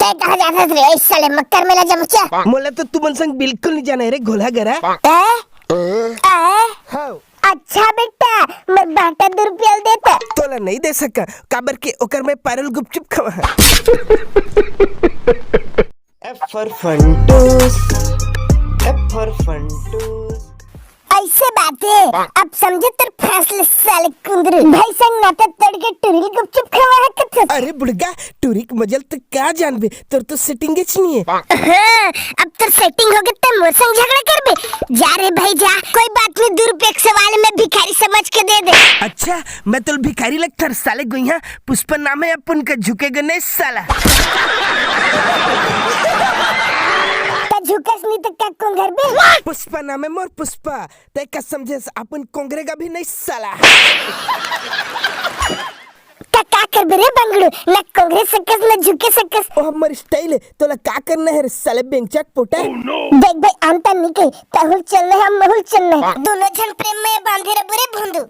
बे कहाँ जाता रे इस साले मक्कर मेला जमचा मोला तो तू मन संग बिल्कुल नहीं जाना है रे घोला गरा। हाँ अच्छा बेटा मैं बाटा 2 रुपया देता तोला नहीं दे सका काबर के ओकर में पारल गुपचुप खवा। F for फंटूस, F for फंटूस। ऐसे बात है अब समझे तेरे फैसले साले कुंदरू भाई संग नाता तड़के टुरी गुपचुप खवा है कथ। अरे बुढ़गा टूरिक मजल तो क्या जानबे तोर तो सेटिंग एच नहीं है। हाँ, अब तो सेटिंग हो गई तो मोर संग झगड़ा कर बे जा रे भाई जा कोई बात नहीं 2 रुपए के सवाल में भिखारी समझ के दे दे। अच्छा मैं तो भिखारी लगता साले गुइया पुष्पा नाम है अपन का झुकेगा नहीं साला। झुकस नहीं तो क्या कोंगर बे पुष्पा नाम है मोर पुष्पा ते का समझे अपन कोंगरेगा भी नहीं साला। का कर बे रे बंगड़ू न कोंगरे सकस न झुके सकस। ओ हमर स्टाइल है तोला का करना है रे साले बेंचक पोटा। देख भाई अंता नहीं कही तहुल चलना है हम महुल चलना है दोनों जन प्रेम में बांधे रे बुरे भुंदू।